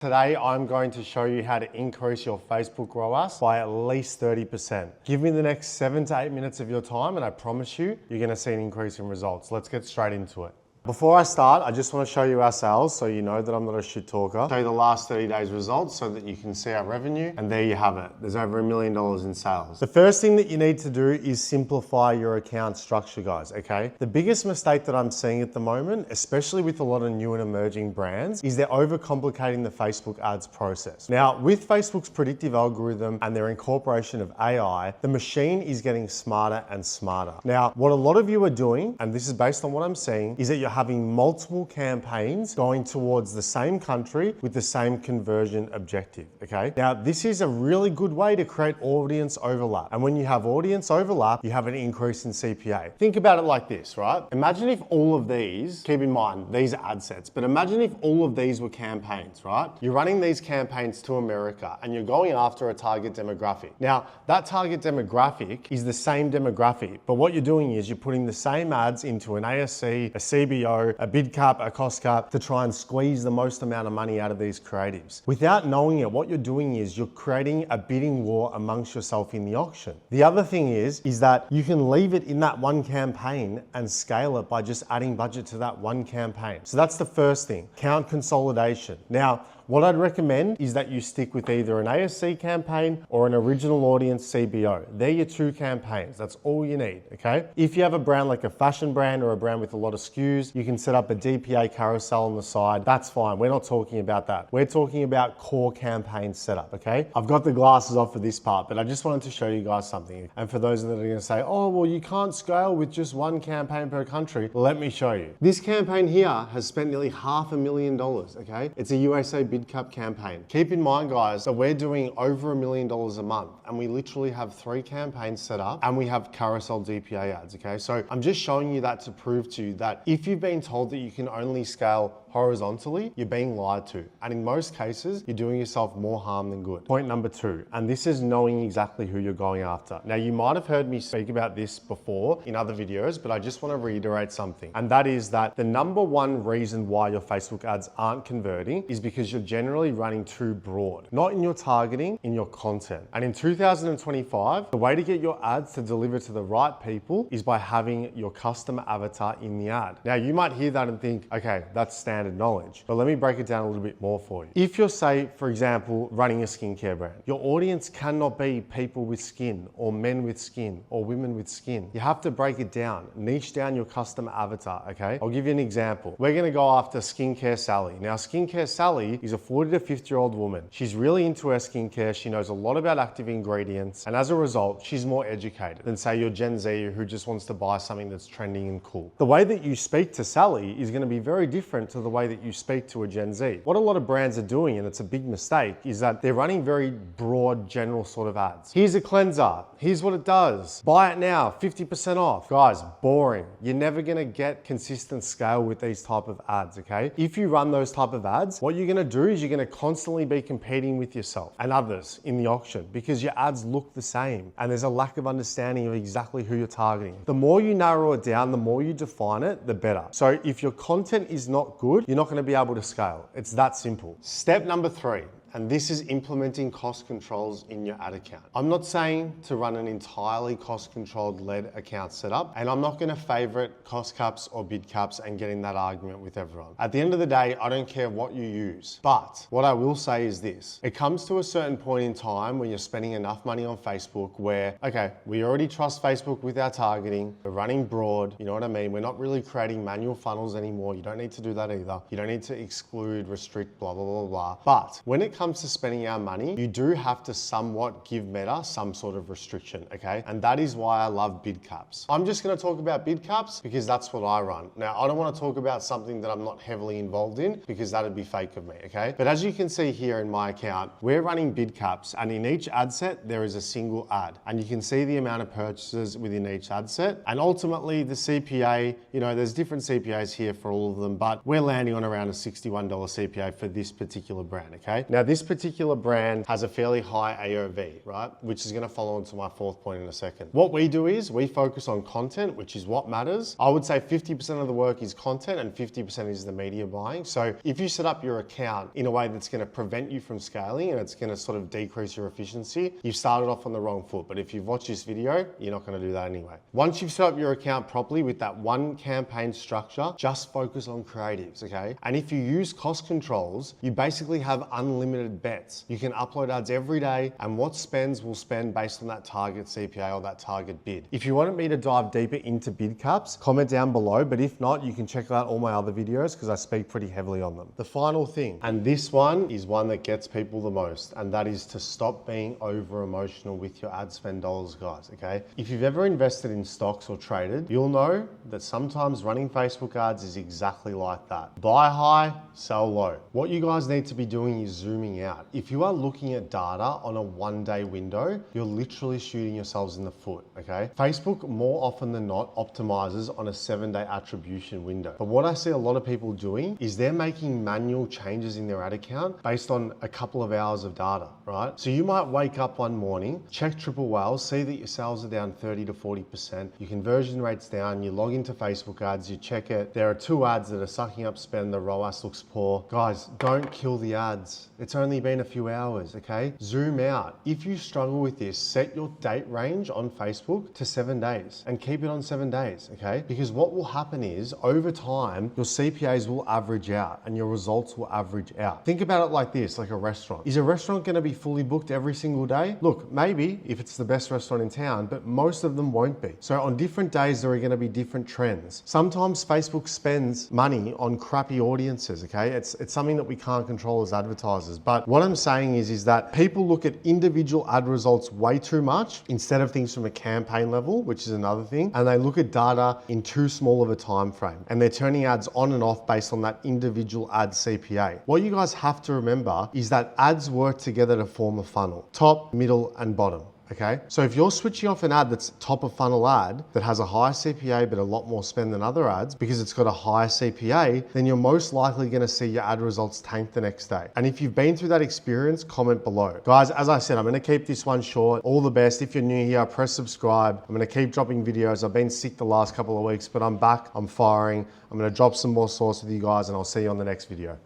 Today, I'm going to show you how to increase your Facebook ROAS by at least 30%. Give me the next 7 to 8 minutes of your time and I promise you, you're gonna see an increase in results. Let's get straight into it. Before I start, I just want to show you our sales so you know that I'm not a shit talker. Show you the last 30 days results so that you can see our revenue, and there you have it. There's over $1 million in sales. The first thing that you need to do is simplify your account structure, guys, okay? The biggest mistake that I'm seeing at the moment, especially with a lot of new and emerging brands, is they're overcomplicating the Facebook ads process. Now, with Facebook's predictive algorithm and their incorporation of AI, the machine is getting smarter and smarter. Now, what a lot of you are doing, and this is based on what I'm seeing, is that you're having multiple campaigns going towards the same country with the same conversion objective, okay? Now, this is a really good way to create audience overlap. And when you have audience overlap, you have an increase in CPA. Think about it like this, right? Imagine if all of these, keep in mind, these are ad sets, but imagine if all of these were campaigns, right? You're running these campaigns to America and you're going after a target demographic. Now, that target demographic is the same demographic, but what you're doing is you're putting the same ads into an ASC, a CBO, a bid cap, a cost cap to try and squeeze the most amount of money out of these creatives. Without knowing it, what you're doing is you're creating a bidding war amongst yourself in the auction. The other thing is that you can leave it in that one campaign and scale it by just adding budget to that one campaign. So that's the first thing, count consolidation. Now, what I'd recommend is that you stick with either an ASC campaign or an original audience CBO. They're your two campaigns. That's all you need, okay? If you have a brand like a fashion brand or a brand with a lot of SKUs, you can set up a DPA carousel on the side. That's fine. We're not talking about that. We're talking about core campaign setup, okay? I've got the glasses off for this part, but I just wanted to show you guys something. And for those that are gonna say, oh, well, you can't scale with just one campaign per country, let me show you. This campaign here has spent nearly $500,000, okay? It's a USA Bid Cap campaign. Keep in mind, guys, that we're doing over $1 million a month and we literally have 3 campaigns set up and we have carousel DPA ads, okay? So I'm just showing you that to prove to you that if you've been told that you can only scale horizontally, you're being lied to. And in most cases, you're doing yourself more harm than good. Point number 2, and this is knowing exactly who you're going after. Now, you might have heard me speak about this before in other videos, but I just want to reiterate something. And that is that the number one reason why your Facebook ads aren't converting is because you're generally running too broad. Not in your targeting, in your content. And in 2025, the way to get your ads to deliver to the right people is by having your customer avatar in the ad. Now, you might hear that and think, okay, that's standard knowledge, but let me break it down a little bit more for you. If you're, say, for example, running a skincare brand, your audience cannot be people with skin or men with skin or women with skin. You have to break it down, niche down your customer avatar, okay? I'll give you an example. We're gonna go after Skincare Sally. Now, Skincare Sally is a 40 to 50-year-old woman. She's really into her skincare. She knows a lot about active ingredients, and as a result, she's more educated than, say, your Gen Z who just wants to buy something that's trending and cool. The way that you speak to Sally is gonna be very different to the way that you speak to a Gen Z. What a lot of brands are doing, and it's a big mistake, is that they're running very broad, general sort of ads. Here's a cleanser. Here's what it does. Buy it now, 50% off. Guys, boring. You're never gonna get consistent scale with these type of ads, okay? If you run those type of ads, what you're gonna do is you're gonna constantly be competing with yourself and others in the auction because your ads look the same and there's a lack of understanding of exactly who you're targeting. The more you narrow it down, the more you define it, the better. So if your content is not good, you're not going to be able to scale. It's that simple. Step number 3. And this is implementing cost controls in your ad account. I'm not saying to run an entirely cost controlled led account setup, and I'm not gonna favorite cost caps or bid caps and get in that argument with everyone. At the end of the day, I don't care what you use, but what I will say is this. It comes to a certain point in time when you're spending enough money on Facebook where, okay, we already trust Facebook with our targeting, we're running broad, you know what I mean? We're not really creating manual funnels anymore. You don't need to do that either. You don't need to exclude, restrict, blah, blah, blah, blah. But when it comes to spending our money, you do have to somewhat give Meta some sort of restriction, okay? And that is why I love bid caps. I'm just gonna talk about bid caps because that's what I run. Now, I don't wanna talk about something that I'm not heavily involved in because that'd be fake of me, okay? But as you can see here in my account, we're running bid caps, and in each ad set, there is a single ad. And you can see the amount of purchases within each ad set. And ultimately, the CPA, you know, there's different CPAs here for all of them, but we're landing on around a $61 CPA for this particular brand, okay? Now, this particular brand has a fairly high AOV, right? Which is gonna follow into my fourth point in a second. What we do is we focus on content, which is what matters. I would say 50% of the work is content and 50% is the media buying. So if you set up your account in a way that's gonna prevent you from scaling and it's gonna sort of decrease your efficiency, you've started off on the wrong foot. But if you've watched this video, you're not gonna do that anyway. Once you've set up your account properly with that one campaign structure, just focus on creatives, okay? And if you use cost controls, you basically have unlimited bets. You can upload ads every day and what spends will spend based on that target CPA or that target bid. If you wanted me to dive deeper into bid caps, comment down below, but if not, you can check out all my other videos because I speak pretty heavily on them. The final thing, and this one is one that gets people the most, and that is to stop being over emotional with your ad spend dollars, guys, okay? If you've ever invested in stocks or traded, you'll know that sometimes running Facebook ads is exactly like that. Buy high, sell low. What you guys need to be doing is zooming out. If you are looking at data on a one-day window, you're literally shooting yourselves in the foot, okay? Facebook more often than not optimizes on a 7-day attribution window. But what I see a lot of people doing is they're making manual changes in their ad account based on a couple of hours of data, right? So you might wake up one morning, check triple whales, see that your sales are down 30 to 40%, your conversion rate's down, you log into Facebook ads, you check it, there are 2 ads that are sucking up spend, the ROAS looks poor. Guys, don't kill the ads. It's only been a few hours, okay? Zoom out. If you struggle with this, set your date range on Facebook to 7 days and keep it on 7 days, okay? Because what will happen is over time, your CPAs will average out and your results will average out. Think about it like this, like a restaurant. Is a restaurant gonna be fully booked every single day? Look, maybe if it's the best restaurant in town, but most of them won't be. So on different days, there are gonna be different trends. Sometimes Facebook spends money on crappy audiences, okay? It's something that we can't control as advertisers. But what I'm saying is that people look at individual ad results way too much instead of things from a campaign level, which is another thing. And they look at data in too small of a time frame. And they're turning ads on and off based on that individual ad CPA. What you guys have to remember is that ads work together to form a funnel, top, middle, and bottom. Okay, so if you're switching off an ad that's top of funnel ad that has a higher CPA but a lot more spend than other ads because it's got a higher CPA, then you're most likely going to see your ad results tank the next day. And if you've been through that experience, comment below. Guys, as I said, I'm going to keep this one short. All the best. If you're new here, press subscribe. I'm going to keep dropping videos. I've been sick the last couple of weeks, but I'm back. I'm firing. I'm going to drop some more sauce with you guys and I'll see you on the next video.